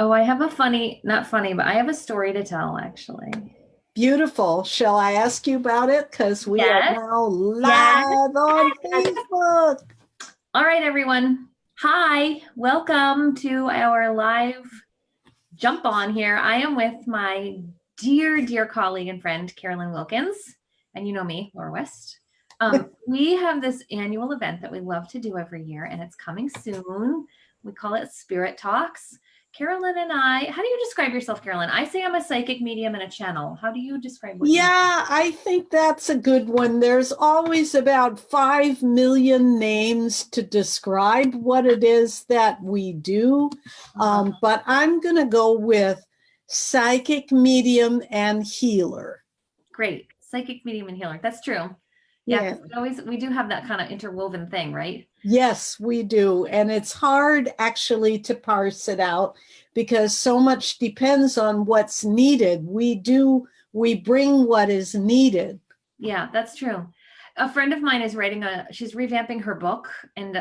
Oh, I have a funny, not funny, but I have a story to tell actually. Beautiful. Shall I ask you about it? Because we are Yes. now Yes. live on Facebook. All right, everyone. Hi. Welcome to our live jump on here. I am with my dear colleague and friend, Carolyn Wilkins. And you know me, Laura West. We have this annual event that we love to do every year, and it's coming soon. We call it Spirit Talks. Carolyn and I, how do you describe yourself, Carolyn? I say I'm a psychic medium and a channel. How do you describe what you do? Yeah, I think that's a good one. There's always about 5 million names to describe what it is that we do. But I'm going to go with psychic medium and healer. Great. Psychic medium and healer. That's true. Yeah, Yeah. because we do have that kind of interwoven thing, right? Yes, we do. And it's hard actually to parse it out because so much depends on what's needed. We bring what is needed. Yeah, that's true. A friend of mine is she's revamping her book, and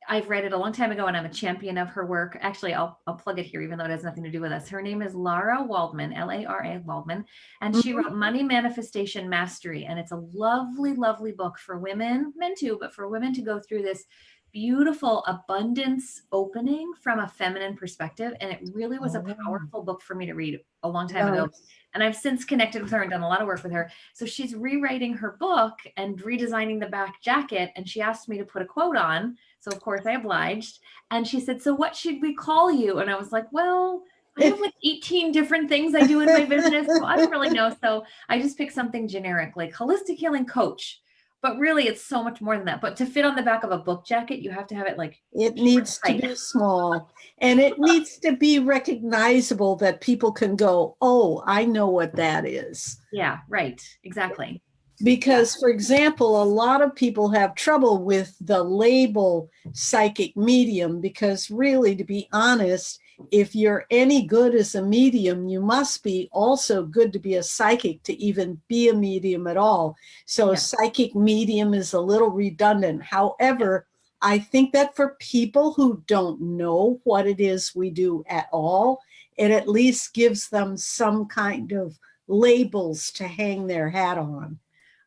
I've read it a long time ago, and I'm a champion of her work. Actually, I'll plug it here, even though it has nothing to do with us. Her name is Lara Waldman, Lara Waldman, and she Mhm. wrote Money Manifestation Mastery, and it's a lovely book for women, men too, but for women to go through this beautiful abundance opening from a feminine perspective, and it really was a Oh, powerful book for me to read a long time ago. nice. And I've since connected with her and done a lot of work with her. So she's rewriting her book and redesigning the back jacket. And she asked me to put a quote on. So, of course, I obliged. And she said, "So, what should we call you?" And I was like, "Well, I have like 18 different things I do in my business. So, I don't really know." So, I just picked something generic like holistic healing coach. But really, it's so much more than that. But to fit on the back of a book jacket, you have to have it like It short needs to and tight. be small and it needs to be recognizable that people can go, oh, I know what that is. Yeah, right. Exactly. Yeah. Because, for example, a lot of people have trouble with the label psychic medium because, really, to be honest, if you're any good as a medium, you must be also good to be a psychic to even be a medium at all. So, Yeah. psychic medium is a little redundant. Yeah. However, I think that for people who don't know what it is we do at all, it at least gives them some kind of labels to hang their hat on.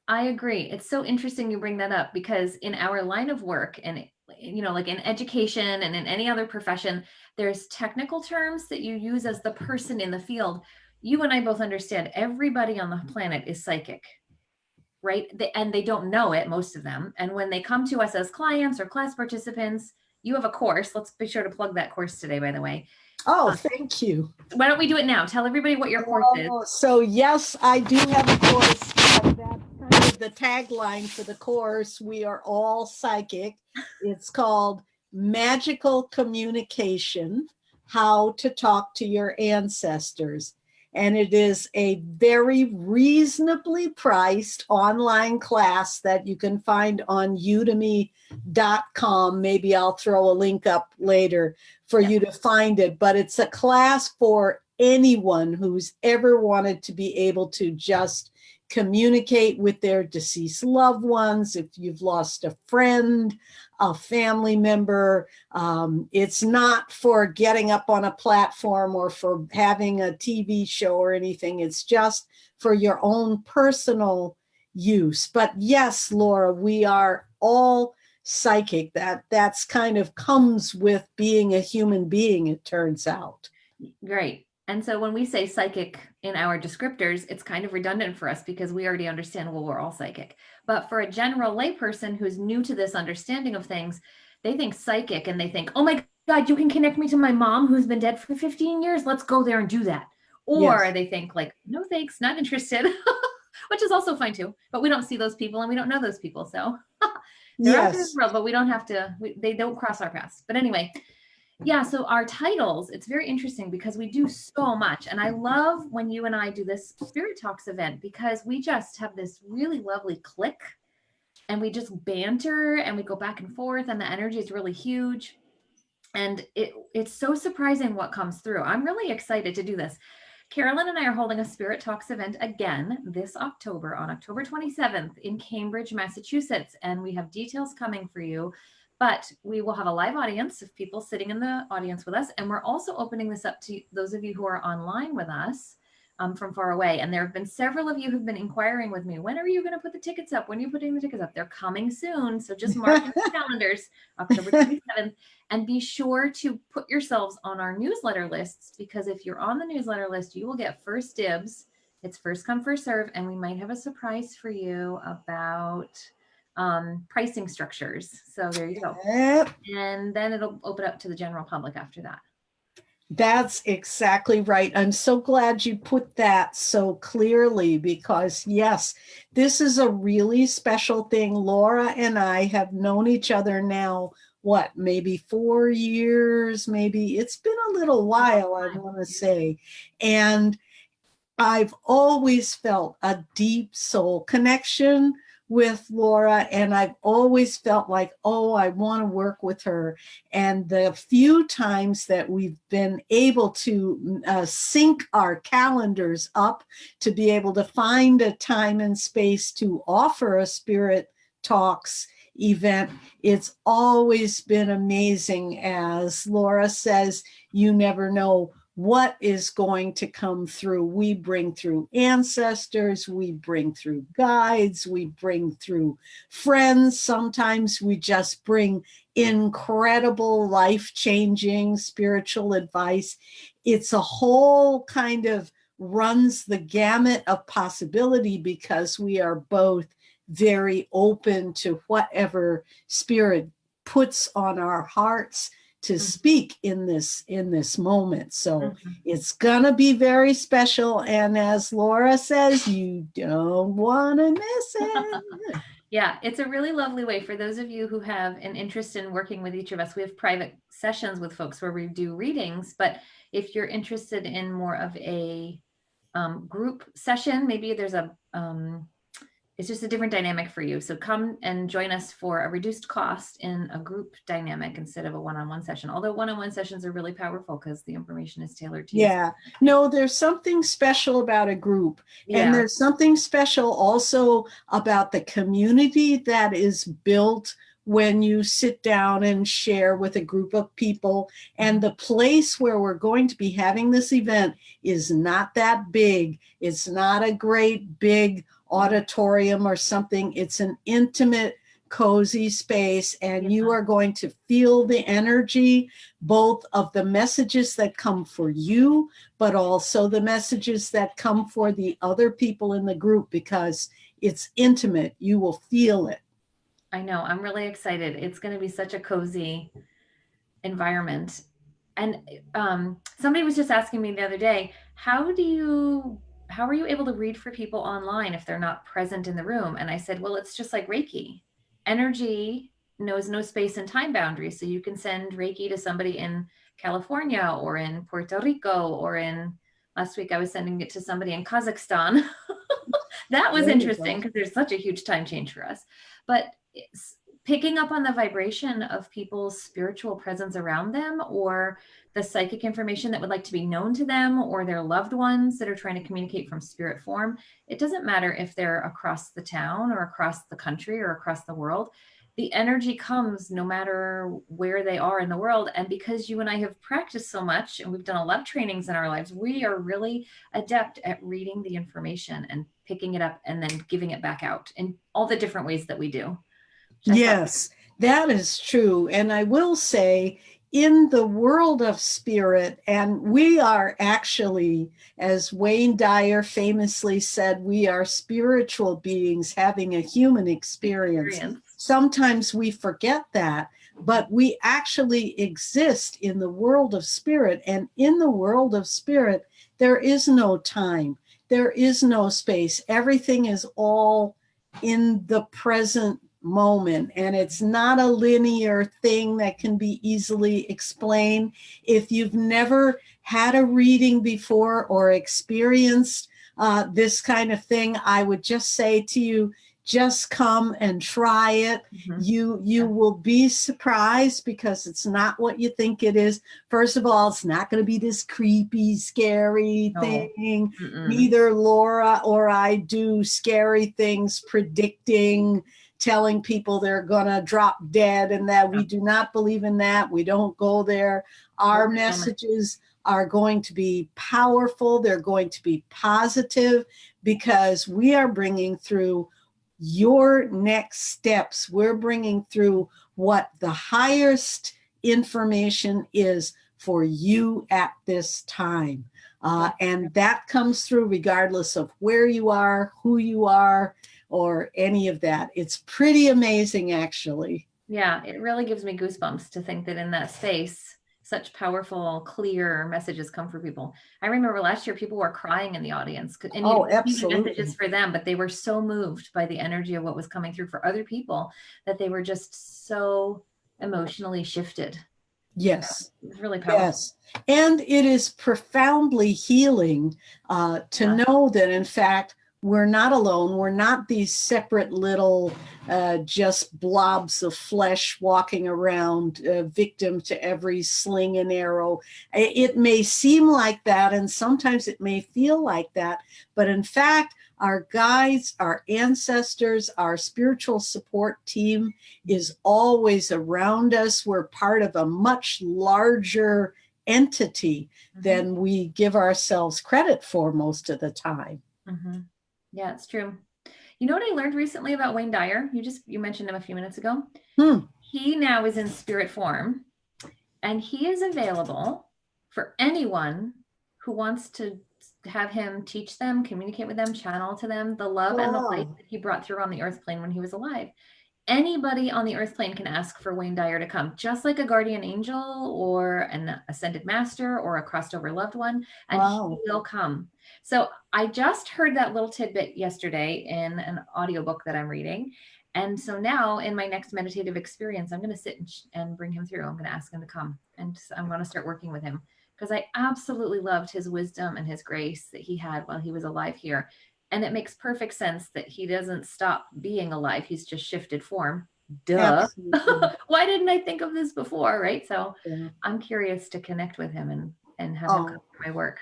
I agree. It's so interesting you bring that up because in our line of work and like in education and in any other profession, there's technical terms that you use as the person in the field. You and I both understand everybody on the planet is psychic, right? And they don't know it, most of them. And when they come to us as clients or class participants, you have a course. Let's be sure to plug that course today, by the way. Oh, Uh, thank you. why don't we do it now? Tell everybody what your course is. Oh, so yes, I do have a course. And that's kind of the tagline for the course. We are all psychic. It's called Magical Communication: How to Talk to Your Ancestors. And it is a very reasonably priced online class that you can find on udemy.com. Maybe I'll throw a link up later for Yes. you to find it, but it's a class for anyone who's ever wanted to be able to just communicate with their deceased loved ones. If you've lost a friend, a family member, it's not for getting up on a platform or for having a TV show or anything. It's just for your own personal use. But yes, Laura, we are all psychic. That's kind of comes with being a human being, it turns out. Great. And so when we say psychic in our descriptors, it's kind of redundant for us because we already understand, well, we're all psychic. But for a general layperson who's new to this understanding of things, they think psychic and they think, oh my God, you can connect me to my mom who's been dead for 15 years. Let's go there and do that. Or Yes. they think like, no, thanks, not interested, which is also fine too. But we don't see those people and we don't know those people. So they're out there in the Yes. world, but we don't have to, they don't cross our paths. But anyway, yeah, so our titles, it's very interesting because we do so much. And I love when you and I do this Spirit Talks event because we just have this really lovely click and we just banter and we go back and forth and the energy is really huge. And it's so surprising what comes through. I'm really excited to do this. Carolyn and I are holding a Spirit Talks event again this October on October 27th in Cambridge, Massachusetts. And we have details coming for you. But we will have a live audience of people sitting in the audience with us. And we're also opening this up to those of you who are online with us from far away. And there have been several of you who've been inquiring with me, when are you going to put the tickets up? When are you putting the tickets up? They're coming soon. So just mark your calendars, October 27th. And be sure to put yourselves on our newsletter lists, because if you're on the newsletter list, you will get first dibs. It's first come, first serve. And we might have a surprise for you about pricing structures. So there you go. Yep. And then it'll open up to the general public after that. That's exactly right. I'm so glad you put that so clearly, because yes, this is a really special thing. Laura and I have known each other now, what, maybe 4 years, maybe it's been a little while, I want to say. And I've always felt a deep soul connection with Laura, and I've always felt like, oh, I want to work with her. And the few times that we've been able to sync our calendars up to be able to find a time and space to offer a Spirit Talks event, it's always been amazing. As Laura says, you never know what is going to come through. We bring through ancestors, we bring through guides, we bring through friends. Sometimes we just bring incredible, life-changing spiritual advice. It's a whole kind of runs the gamut of possibility, because we are both very open to whatever Spirit puts on our hearts to speak in this moment. So it's gonna be very special. And as Laura says, you don't want to miss it. Yeah, it's a really lovely way for those of you who have an interest in working with each of us. We have private sessions with folks where we do readings, but if you're interested in more of a group session, maybe there's a it's just a different dynamic for you. So come and join us for a reduced cost in a group dynamic instead of a one-on-one session. Although one-on-one sessions are really powerful because the information is tailored to you. Yeah, no, there's something special about a group. And there's something special also about the community that is built when you sit down and share with a group of people. And the place where we're going to be having this event is not that big. It's not a great big auditorium or something. It's an intimate, cozy space, and you are going to feel the energy, both of the messages that come for you, but also the messages that come for the other people in the group, because it's intimate. You will feel it. I know. I'm really excited. It's going to be such a cozy environment. And somebody was just asking me the other day, how are you able to read for people online if they're not present in the room? And I said, well, it's just like Reiki. Energy knows no space and time boundaries. So you can send Reiki to somebody in California or in Puerto Rico, or last week I was sending it to somebody in Kazakhstan. That was interesting because there's such a huge time change for us. But it's picking up on the vibration of people's spiritual presence around them, or the psychic information that would like to be known to them, or their loved ones that are trying to communicate from spirit form. It doesn't matter if they're across the town or across the country or across the world. The energy comes no matter where they are in the world. And because you and I have practiced so much and we've done a lot of trainings in our lives, we are really adept at reading the information and picking it up and then giving it back out in all the different ways that we do. Yes, that is true. And I will say, in the world of spirit, and we are actually, as Wayne Dyer famously said, we are spiritual beings having a human experience. Sometimes we forget that, but we actually exist in the world of spirit. And in the world of spirit, there is no time. There is no space. Everything is all in the present moment, and it's not a linear thing that can be easily explained. If you've never had a reading before or experienced this kind of thing, I would just say to you, just come and try it. You will be surprised, because it's not what you think it is. First of all, it's not going to be this creepy, scary thing. Neither Laura or I do scary things predicting telling people they're going to drop dead and that we do not believe in that. We don't go there. Our messages are going to be powerful. They're going to be positive because we are bringing through your next steps. We're bringing through what the highest information is for you at this time. And that comes through regardless of where you are, who you are, or any of that. It's pretty amazing, actually. Yeah, it really gives me goosebumps to think that in that space, such powerful, clear messages come for people. I remember last year, people were crying in the audience. And absolutely. Messages for them, but they were so moved by the energy of what was coming through for other people that they were just so emotionally shifted. Yes. It was really powerful. Yes. And it is profoundly healing to know that, in fact, we're not alone. We're not these separate little just blobs of flesh walking around, victim to every sling and arrow. It may seem like that, and sometimes it may feel like that. But in fact, our guides, our ancestors, our spiritual support team is always around us. We're part of a much larger entity than we give ourselves credit for most of the time. Mm-hmm. Yeah, it's true. You know what I learned recently about Wayne Dyer? You mentioned him a few minutes ago. He now is in spirit form, and he is available for anyone who wants to have him teach them, communicate with them, channel to them the love and the light that he brought through on the earth plane when he was alive. Anybody on the earth plane can ask for Wayne Dyer to come, just like a guardian angel or an ascended master or a crossed over loved one, and he will come. So I just heard that little tidbit yesterday in an audiobook that I'm reading. And so now in my next meditative experience, I'm going to sit and bring him through. I'm going to ask him to come, and I'm going to start working with him because I absolutely loved his wisdom and his grace that he had while he was alive here. And it makes perfect sense that he doesn't stop being alive. He's just shifted form. Duh. Why didn't I think of this before? Right. So I'm curious to connect with him and have him come to my work.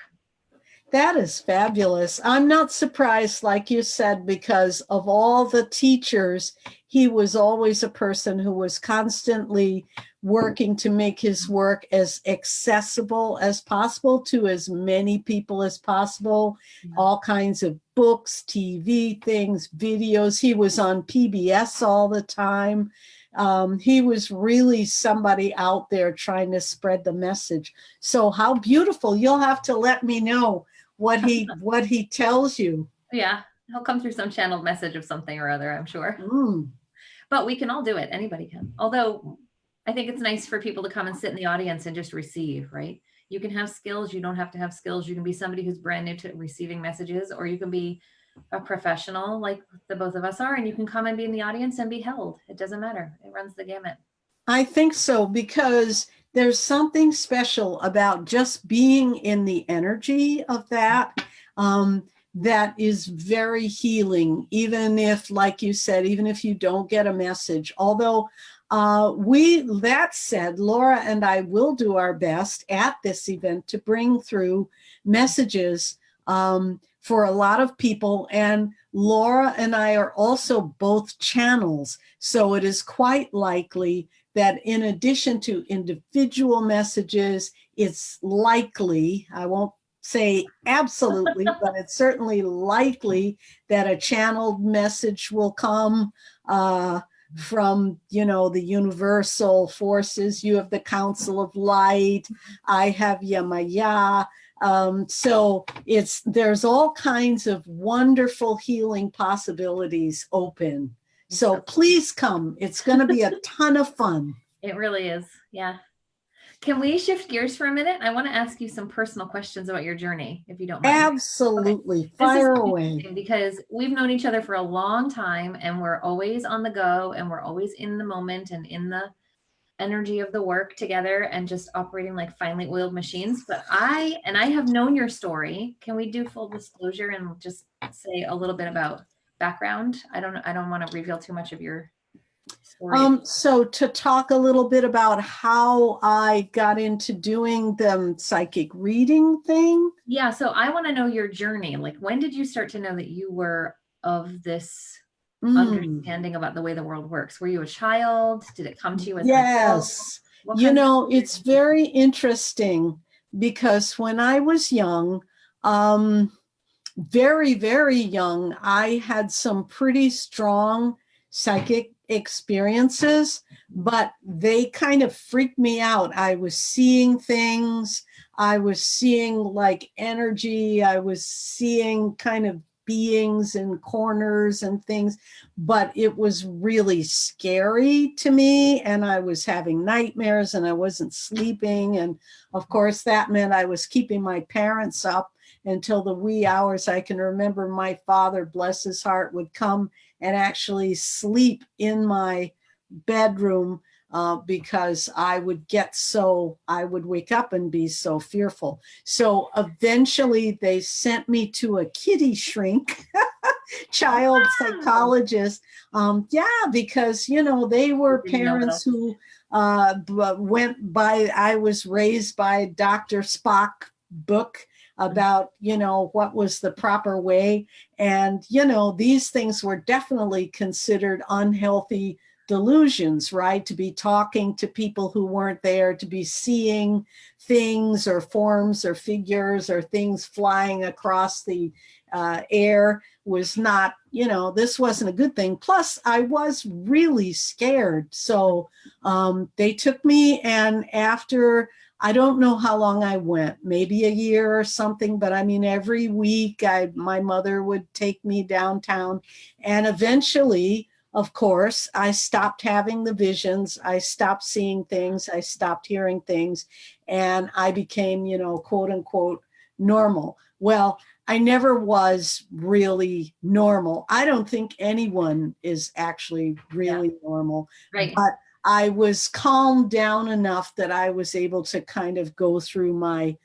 That is fabulous. I'm not surprised, like you said, because of all the teachers, he was always a person who was constantly working to make his work as accessible as possible to as many people as possible. All kinds of books, TV things, videos. He was on PBS all the time. He was really somebody out there trying to spread the message. So how beautiful. You'll have to let me know what he tells you. Yeah, he'll come through some channeled message of something or other, I'm sure. But we can all do it. Anybody can. Although I think it's nice for people to come and sit in the audience and just receive, right? You can have skills. You don't have to have skills. You can be somebody who's brand new to receiving messages, or you can be a professional like the both of us are, and you can come and be in the audience and be held. It doesn't matter. It runs the gamut. I think so, because there's something special about just being in the energy of that. That is very healing, even if, like you said, even if you don't get a message. Although that said, Laura and I will do our best at this event to bring through messages for a lot of people. And Laura and I are also both channels. So it is quite likely that in addition to individual messages, it's likely, I won't say absolutely, but it's certainly likely that a channeled message will come from, the universal forces. You have the Council of Light. I have Yamaya. So there's all kinds of wonderful healing possibilities open. So please come. It's going to be a ton of fun. It really is. Yeah. Can we shift gears for a minute? I want to ask you some personal questions about your journey, if you don't mind. Absolutely. Okay. Fire away. Because we've known each other for a long time, and we're always on the go, and we're always in the moment and in the energy of the work together and just operating like finely oiled machines. But I have known your story. Can we do full disclosure and just say a little bit about background? I don't want to reveal too much of your story. So to talk a little bit about how I got into doing the psychic reading thing. Yeah. So I want to know your journey. Like, when did you start to know that you were of this understanding about the way the world works? Were you a child? Did it come to you as an adult? Yes. What You kind of know, it's very interesting because when I was young, very, very young, I had some pretty strong psychic experiences, but they kind of freaked me out. I was seeing things, I was seeing like energy, I was seeing kind of beings in corners and things, but it was really scary to me. And I was having nightmares and I wasn't sleeping. And of course, that meant I was keeping my parents up until the wee hours. I can remember my father, bless his heart, would come and actually sleep in my bedroom because I would wake up and be so fearful. So eventually they sent me to a kitty shrink, child psychologist. Because, they were parents who went by, I was raised by Dr. Spock book about, what was the proper way. And, these things were definitely considered unhealthy delusions, right? To be talking to people who weren't there, to be seeing things or forms or figures or things flying across the air was not, this wasn't a good thing. Plus, I was really scared. So they took me, and after, I don't know how long I went, maybe a year or something, but I mean, every week my mother would take me downtown, and eventually, of course, I stopped having the visions. I stopped seeing things. I stopped hearing things, and I became, quote unquote, normal. Well, I never was really normal. I don't think anyone is actually really normal, right. But I was calmed down enough that I was able to kind of go through my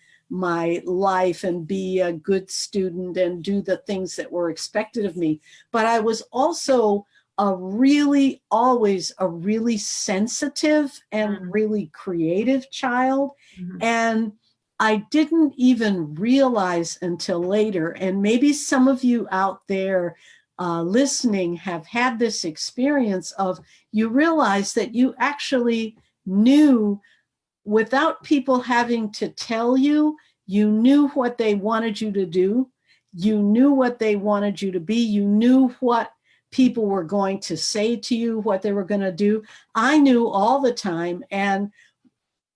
life and be a good student and do the things that were expected of me. But I was also always a really sensitive and really creative child. And I didn't even realize until later, and maybe some of you out there listening have had this experience of, you realize that you actually knew, without people having to tell you, you knew what they wanted you to do. You knew what they wanted you to be. You knew what people were going to say to you, what they were going to do. I knew all the time. And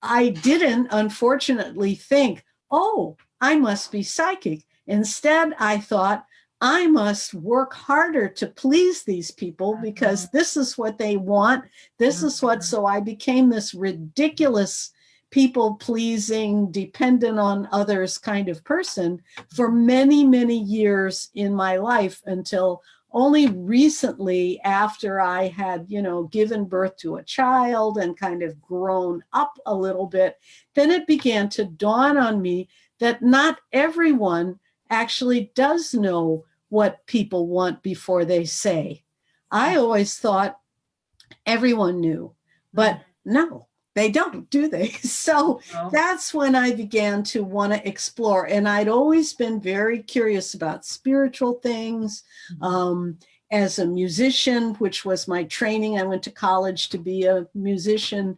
I didn't, unfortunately, think, oh, I must be psychic. Instead, I thought, I must work harder to please these people because this is what they want. This is what, so I became this ridiculous people-pleasing, dependent on others kind of person for many, many years in my life, until only recently, after I had, given birth to a child and kind of grown up a little bit, then it began to dawn on me that not everyone actually does know what people want before they say. I always thought everyone knew, but no, they don't, do they? So that's when I began to want to explore. And I'd always been very curious about spiritual things. As a musician, which was my training, I went to college to be a musician.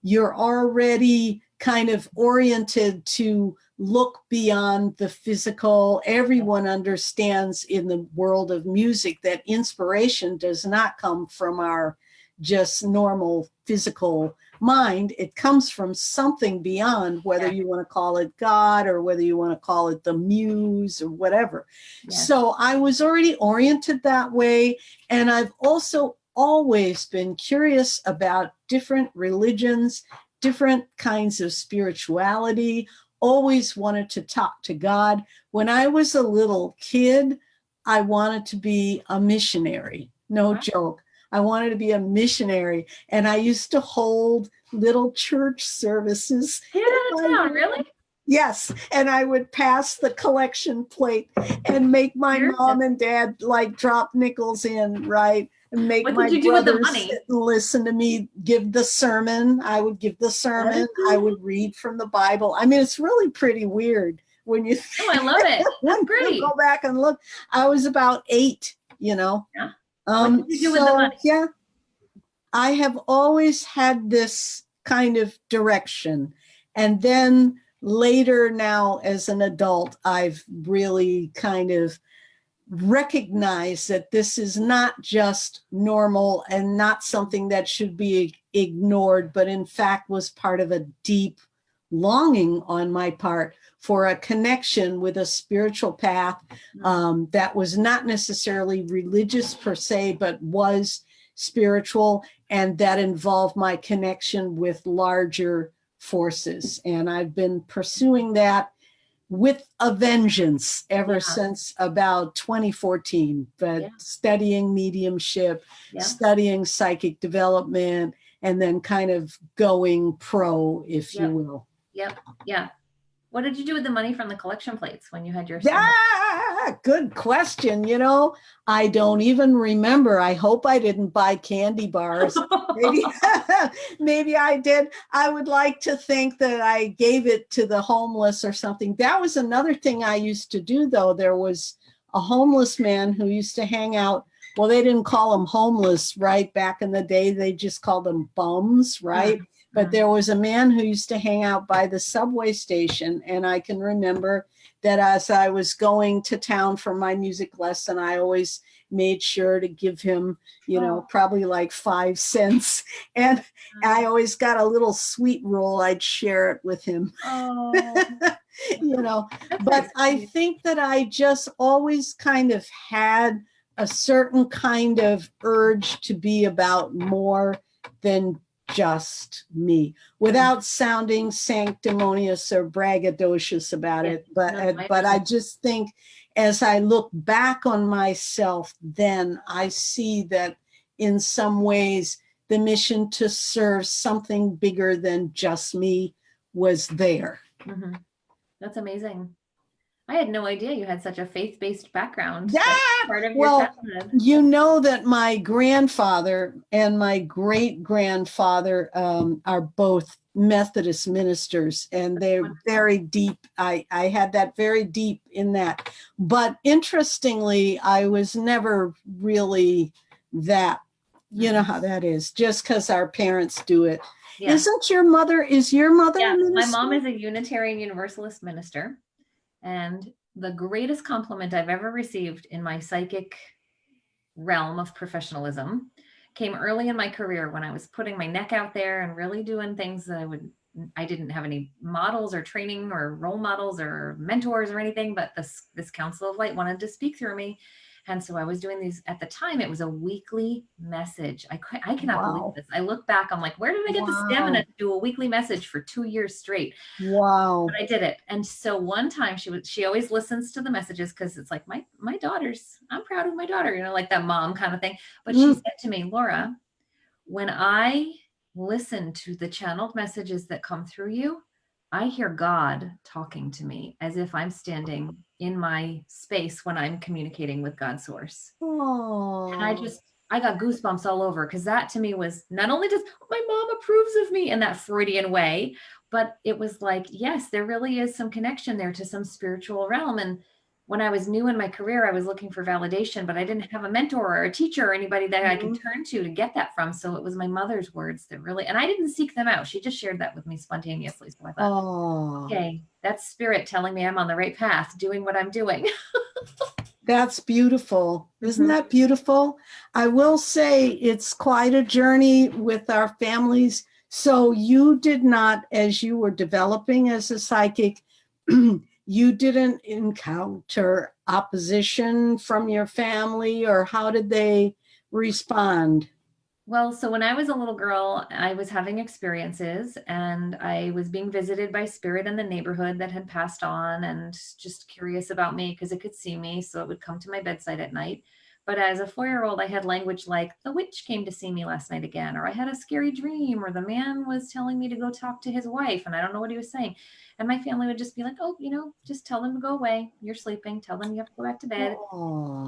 You're already kind of oriented to look beyond the physical. Everyone understands in the world of music that inspiration does not come from our just normal physical mind. It comes from something beyond, whether you want to call it God or whether you want to call it the muse or whatever. So I was already oriented that way. And I've also always been curious about different religions, different kinds of spirituality, always wanted to talk to God. When I was a little kid, I wanted to be a missionary. No joke. I wanted to be a missionary. And I used to hold little church services. Really? Yes. And I would pass the collection plate and make my mom and dad like drop nickels in, right? And make my brothers sit and listen to me give the sermon. I would give the sermon. I would read from the Bible. I mean, it's really pretty weird when you I love it. That's great. Go back and look. I was about 8, Yeah. What did you do with the money? Yeah, I have always had this kind of direction. And then later now as an adult, I've really kind of recognized that this is not just normal and not something that should be ignored, but in fact was part of a deep longing on my part for a connection with a spiritual path that was not necessarily religious per se, but was spiritual, and that involved my connection with larger forces. And I've been pursuing that with a vengeance ever since about 2014, but studying mediumship, studying psychic development, and then kind of going pro, if you will. Yeah. What did you do with the money from the collection plates when you had your good question. You know, I don't even remember. I hope I didn't buy candy bars. Maybe, maybe I did. I would like to think that I gave it to the homeless or something. That was another thing I used to do, though. There was a homeless man who used to hang out. Well, they didn't call them homeless, right? Back in the day, they just called them bums, right? But there was a man who used to hang out by the subway station. And I can remember that as I was going to town for my music lesson, I always made sure to give him, you know, probably like 5 cents. And I always got a little sweet roll. I'd share it with him. You know, but I think that I just always kind of had a certain kind of urge to be about more than just me, without sounding sanctimonious or braggadocious about it. But I just think as I look back on myself, then I see that in some ways the mission to serve something bigger than just me was there. That's amazing. I had no idea you had such a faith-based background. Part of your childhood. You know that my grandfather and my great-grandfather are both Methodist ministers, and they're very deep. I had that very deep in that. But interestingly, I was never really that. You know how that is, just because our parents do it. Is your mother a minister? My mom is a Unitarian Universalist minister. And the greatest compliment I've ever received in my psychic realm of professionalism came early in my career when I was putting my neck out there and really doing things that I didn't have any models or training or role models or mentors or anything, but this Council of Light wanted to speak through me. And so I was doing these at the time. It was a weekly message. I cannot believe this. I look back, I'm like, where did I get the stamina to do a weekly message for 2 years straight? Wow. But I did it. And so one time she always listens to the messages because it's like my daughters, I'm proud of my daughter, you know, like that mom kind of thing. But she said to me, Laura, when I listen to the channeled messages that come through you, I hear God talking to me as if I'm standing in my space when I'm communicating with God's source. And I got goosebumps all over, because that to me was not only does my mom approves of me in that Freudian way, but it was like, yes, there really is some connection there to some spiritual realm. And when I was new in my career, I was looking for validation, but I didn't have a mentor or a teacher or anybody that I could turn to get that from. So it was my mother's words that really, and I didn't seek them out. She just shared that with me spontaneously. So I thought, okay, that's spirit telling me I'm on the right path, doing what I'm doing. That's beautiful. Isn't that beautiful? I will say it's quite a journey with our families. So you did not, as you were developing as a psychic, you didn't encounter opposition from your family, or how did they respond? Well, so when I was a little girl, I was having experiences, and I was being visited by spirit in the neighborhood that had passed on, and just curious about me because it could see me. So it would come to my bedside at night. But as a 4-year-old, I had language like, the witch came to see me last night again, or I had a scary dream, or the man was telling me to go talk to his wife, and I don't know what he was saying. And my family would just be like, oh, you know, just tell them to go away. You're sleeping. Tell them you have to go back to bed.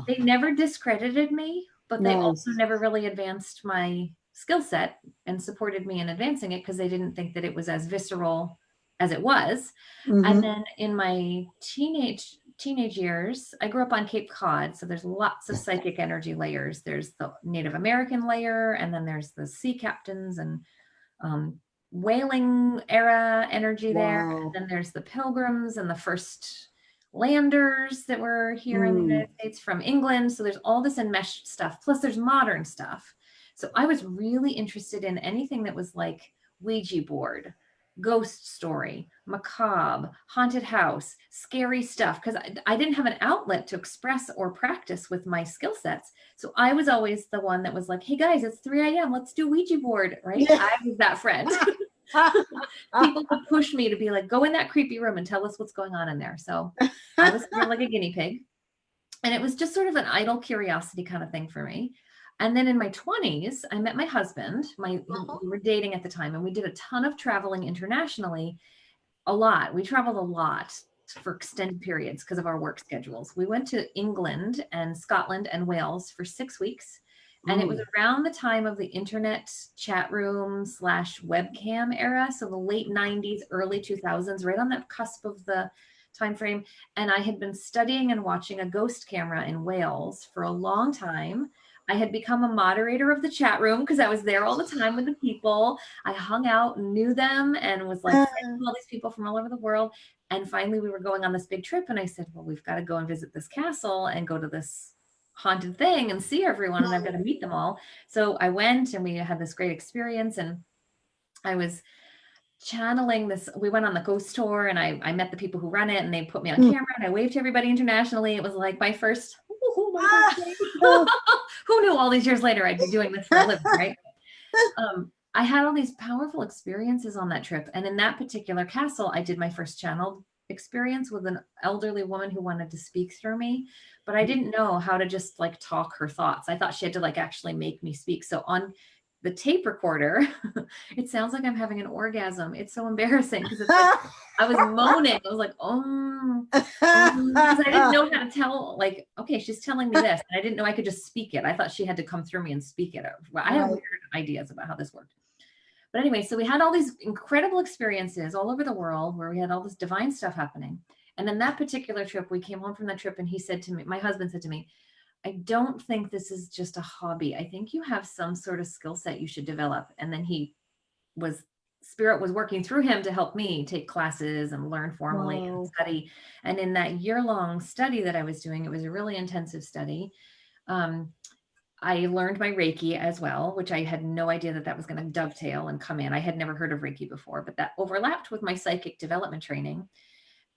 They never discredited me, but they also never really advanced my skill set and supported me in advancing it, because they didn't think that it was as visceral as it was. And then in my teenage teenage years, I grew up on Cape Cod. So there's lots of psychic energy layers. There's the Native American layer, and then there's the sea captains and whaling era energy there. Wow. And then there's the pilgrims and the first landers that were here in the United States from England. So there's all this enmeshed stuff. Plus there's modern stuff. So I was really interested in anything that was like Ouija board, ghost story, macabre, haunted house, scary stuff, because I didn't have an outlet to express or practice with my skill sets. So I was always the one that was like, hey guys, it's 3 a.m. Let's do Ouija board, right? I was that friend. People would push me to be like, go in that creepy room and tell us what's going on in there. So I was sort of like a guinea pig. And it was just sort of an idle curiosity kind of thing for me. And then in my 20s, I met my husband. We were dating at the time, and we did a ton of traveling internationally. A lot. We traveled a lot for extended periods because of our work schedules. We went to England and Scotland and Wales for 6 weeks. And it was around the time of the internet chat room / webcam era. So the late 90s, early 2000s, right on that cusp of the time frame. And I had been studying and watching a ghost camera in Wales for a long time. I had become a moderator of the chat room because I was there all the time with the people. I hung out and knew them and was like friends with all these people from all over the world. And finally we were going on this big trip, and I said, well, we've got to go and visit this castle and go to this haunted thing and see everyone, and I've got to meet them all. So I went, and we had this great experience, and I was channeling this. We went on the ghost tour, and I met the people who run it, and they put me on camera, and I waved to everybody internationally. It was like my first, who knew all these years later I'd be doing this for a living, right? I had all these powerful experiences on that trip. And in that particular castle, I did my first channeled experience with an elderly woman who wanted to speak through me, but I didn't know how to just like talk her thoughts. I thought she had to like actually make me speak. So on the tape recorder, it sounds like I'm having an orgasm. It's so embarrassing because it's like, I was moaning. I was like, because I didn't know how to tell, like, okay, she's telling me this. And I didn't know I could just speak it. I thought she had to come through me and speak it. I have weird ideas about how this worked. But anyway, so we had all these incredible experiences all over the world where we had all this divine stuff happening. And then that particular trip, we came home from that trip, and he said to me, my husband said to me, I don't think this is just a hobby. I think you have some sort of skill set you should develop. And then Spirit was working through him to help me take classes and learn formally and study. And in that year-long study that I was doing, it was a really intensive study. I learned my Reiki as well, which I had no idea that was going to dovetail and come in. I had never heard of Reiki before, but that overlapped with my psychic development training.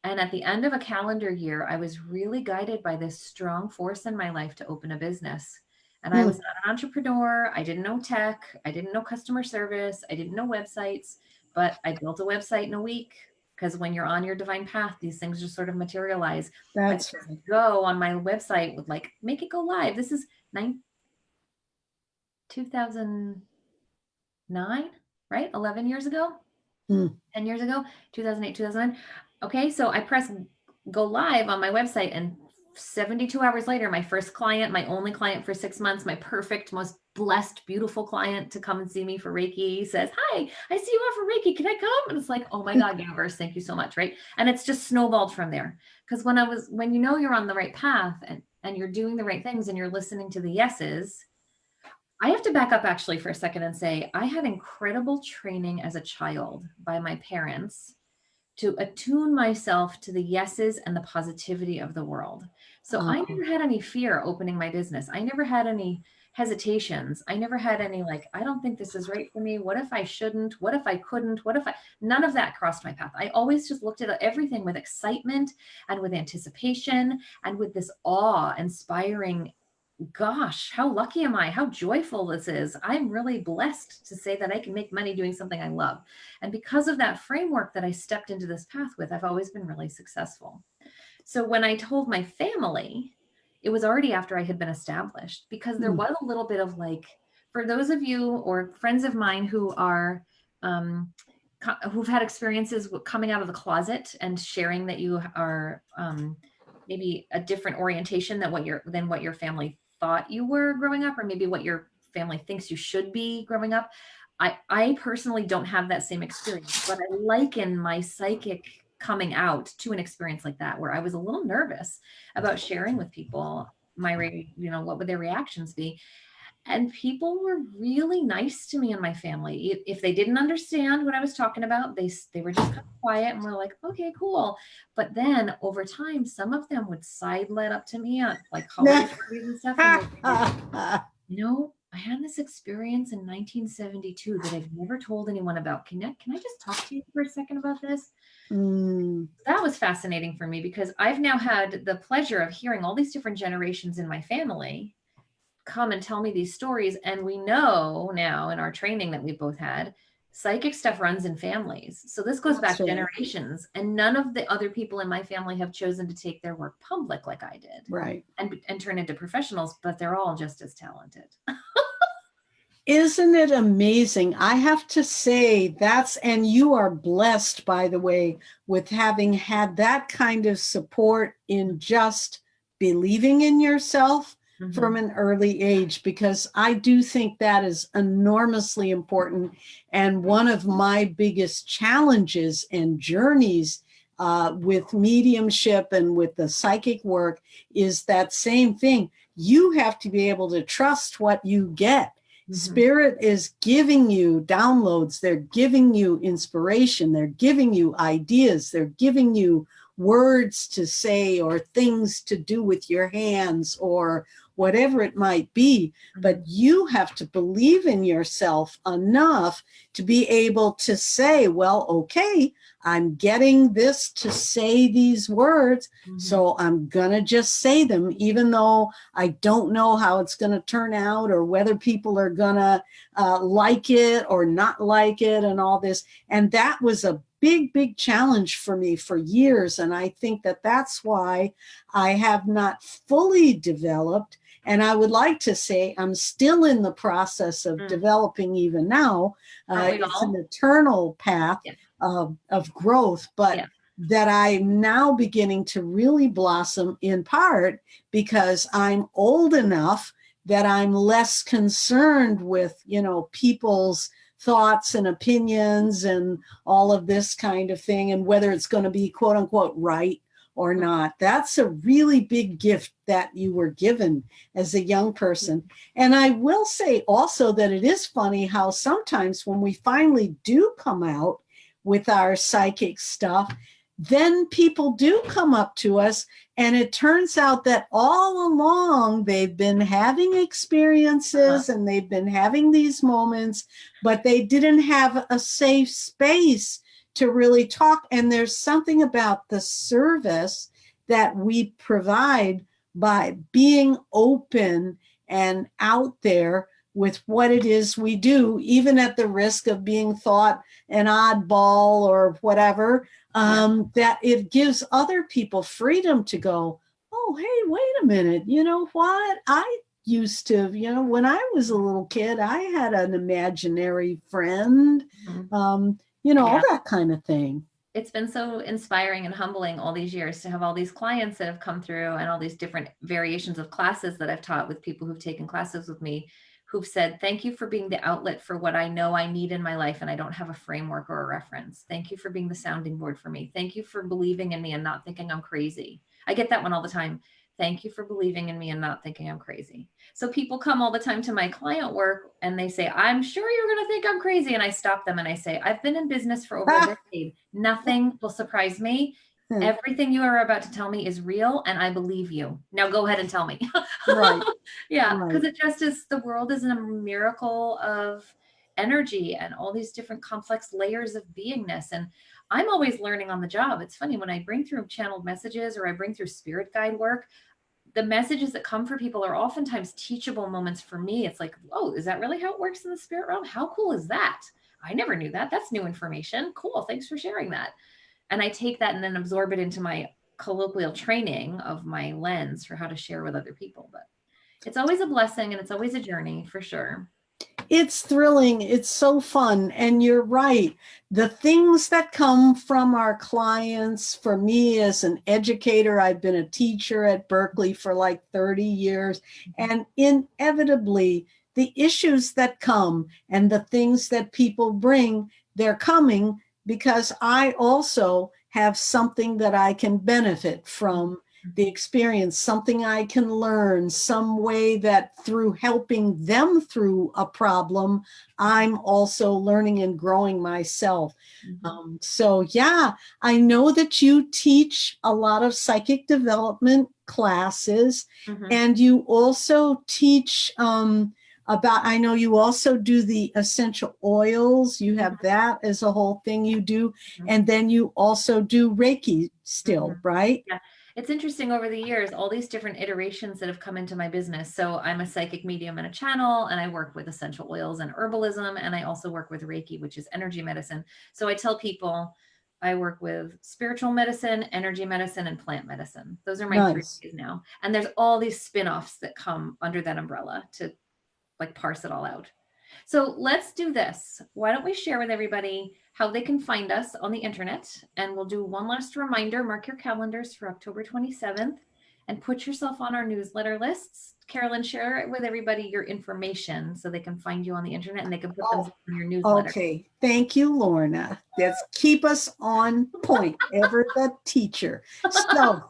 And at the end of a calendar year, I was really guided by this strong force in my life to open a business. And I was not an entrepreneur. I didn't know tech. I didn't know customer service. I didn't know websites, but I built a website in a week, because when you're on your divine path, these things just sort of materialize. That's right. Go on my website with like, make it go live. This is 2009, right? 11 years ago, 10 years ago, 2008, 2009. Okay. So I press go live on my website, and 72 hours later, my first client, my only client for 6 months, my perfect, most blessed, beautiful client to come and see me for Reiki says, hi, I see you offer Reiki. Can I come? And it's like, oh my God, universe, thank you so much. Right. And it's just snowballed from there. Because when you know you're on the right path and you're doing the right things and you're listening to the yeses, I have to back up actually for a second and say, I had incredible training as a child by my parents to attune myself to the yeses and the positivity of the world. So I never had any fear opening my business. I never had any hesitations. I never had any like, I don't think this is right for me. What if I shouldn't? What if I couldn't? None of that crossed my path. I always just looked at everything with excitement and with anticipation and with this awe-inspiring, gosh, how lucky am I? How joyful this is. I'm really blessed to say that I can make money doing something I love. And because of that framework that I stepped into this path with, I've always been really successful. So when I told my family, it was already after I had been established, because there was a little bit of like, for those of you or friends of mine who are, who've had experiences with coming out of the closet and sharing that you are maybe a different orientation than what your family thought you were growing up, or maybe what your family thinks you should be growing up. I personally don't have that same experience, but I liken my psychic coming out to an experience like that, where I was a little nervous about sharing with people what would their reactions be. And people were really nice to me and my family. If they didn't understand what I was talking about, they were just kind of quiet and were like, okay, cool. But then over time, some of them would sidlet up to me at like holiday parties and stuff. And I had this experience in 1972 that I've never told anyone about. Can I just talk to you for a second about this? That was fascinating for me, because I've now had the pleasure of hearing all these different generations in my family come and tell me these stories. And we know now in our training that we both had, psychic stuff runs in families. So this goes back generations, and none of the other people in my family have chosen to take their work public like I did. Right. And turn into professionals, but they're all just as talented. Isn't it amazing? I have to say and you are blessed, by the way, with having had that kind of support in just believing in yourself from an early age, because I do think that is enormously important. And one of my biggest challenges and journeys with mediumship and with the psychic work is that same thing. You have to be able to trust what you get. Spirit is giving you downloads. They're giving you inspiration. They're giving you ideas. They're giving you words to say or things to do with your hands or whatever it might be. But you have to believe in yourself enough to be able to say, well, okay, I'm getting this to say these words, so I'm going to just say them, even though I don't know how it's going to turn out or whether people are going to like it or not like it and all this. And that was a big challenge for me for years. And I think that that's why I have not fully developed. And I would like to say I'm still in the process of developing even now. It's an eternal path of growth, but that I'm now beginning to really blossom, in part because I'm old enough that I'm less concerned with, people's thoughts and opinions and all of this kind of thing, and whether it's going to be quote unquote right or not. That's a really big gift that you were given as a young person. And I will say also that it is funny how sometimes when we finally do come out with our psychic stuff, then people do come up to us, and it turns out that all along they've been having experiences and they've been having these moments, but they didn't have a safe space to really talk. And there's something about the service that we provide by being open and out there with what it is we do, even at the risk of being thought an oddball or whatever, that it gives other people freedom to go, oh, hey, wait a minute. You know what? I used to, when I was a little kid, I had an imaginary friend, all that kind of thing. It's been so inspiring and humbling all these years to have all these clients that have come through and all these different variations of classes that I've taught with people who've taken classes with me, who've said, thank you for being the outlet for what I know I need in my life and I don't have a framework or a reference. Thank you for being the sounding board for me. Thank you for believing in me and not thinking I'm crazy. I get that one all the time. Thank you for believing in me and not thinking I'm crazy. So people come all the time to my client work and they say, I'm sure you're going to think I'm crazy. And I stop them and I say, I've been in business for over a decade. Nothing will surprise me. Everything you are about to tell me is real and I believe you. Now go ahead and tell me. Right. Yeah. Because it just is, the world is a miracle of energy and all these different complex layers of beingness. And I'm always learning on the job. It's funny when I bring through channeled messages or I bring through spirit guide work, the messages that come for people are oftentimes teachable moments for me. It's like, oh, is that really how it works in the spirit realm? How cool is that? I never knew that. That's new information. Cool. Thanks for sharing that. And I take that and then absorb it into my colloquial training of my lens for how to share with other people. But it's always a blessing and it's always a journey for sure. It's thrilling. It's so fun. And you're right. The things that come from our clients, for me as an educator, I've been a teacher at Berkeley for like 30 years. And inevitably, the issues that come and the things that people bring, they're coming because I also have something that I can benefit from the experience, something I can learn, some way that through helping them through a problem, I'm also learning and growing myself. So yeah, I know that you teach a lot of psychic development classes, and you also teach about, I know you also do the essential oils. You have that as a whole thing you do. And then you also do Reiki still, right? Yeah. It's interesting over the years, all these different iterations that have come into my business. So I'm a psychic medium and a channel, and I work with essential oils and herbalism. And I also work with Reiki, which is energy medicine. So I tell people I work with spiritual medicine, energy medicine, and plant medicine. Those are my three Ps now. And there's all these spin-offs that come under that umbrella to like parse it all out. So let's do this. Why don't we share with everybody how they can find us on the internet? And we'll do one last reminder, mark your calendars for October 27th and put yourself on our newsletter lists. Carolyn, share with everybody your information so they can find you on the internet and they can put them in your newsletter. Okay. Thank you, Lorna. That's keep us on point, ever the teacher. So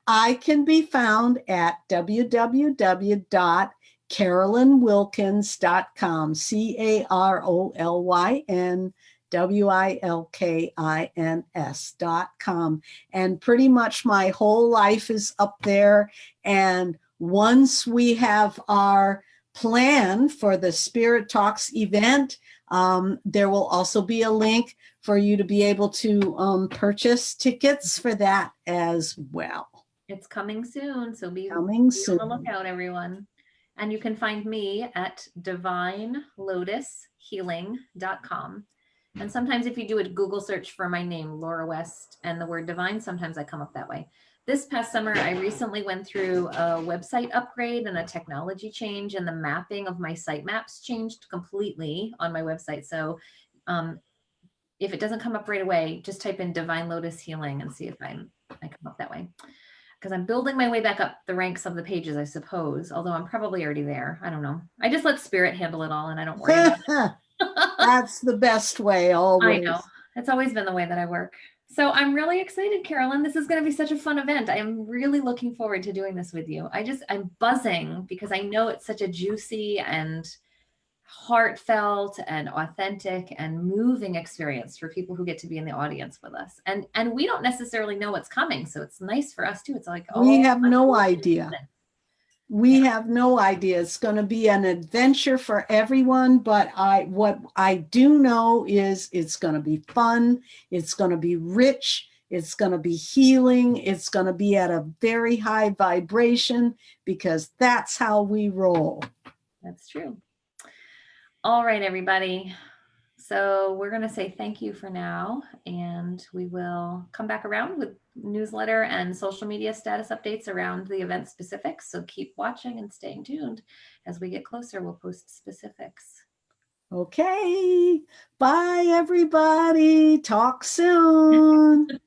I can be found at www.carolynwilkins.com, CarolynWilkins.com. And pretty much my whole life is up there. And once we have our plan for the Spirit Talks event, there will also be a link for you to be able to purchase tickets for that as well. It's coming soon, so be soon. On the lookout, everyone. And you can find me at divinelotushealing.com. And sometimes if you do a Google search for my name, Laura West, and the word divine, sometimes I come up that way. This past summer, I recently went through a website upgrade and a technology change, and the mapping of my sitemaps changed completely on my website. So if it doesn't come up right away, just type in Divine Lotus Healing and see if I come up that way. Because I'm building my way back up the ranks of the pages, I suppose, although I'm probably already there. I don't know. I just let Spirit handle it all and I don't worry about it. That's the best way always. I know. It's always been the way that I work. So I'm really excited, Carolyn. This is going to be such a fun event. I am really looking forward to doing this with you. I'm buzzing because I know it's such a juicy and heartfelt and authentic and moving experience for people who get to be in the audience with us. And we don't necessarily know what's coming. So it's nice for us too. It's like, we have no idea. We have no idea. It's going to be an adventure for everyone, but what I do know is it's going to be fun. It's going to be rich. It's going to be healing. It's going to be at a very high vibration because that's how we roll. That's true. All right, everybody. So we're going to say thank you for now, and we will come back around with newsletter and social media status updates around the event specifics. So keep watching and staying tuned. As we get closer, we'll post specifics. Okay. Bye, everybody. Talk soon.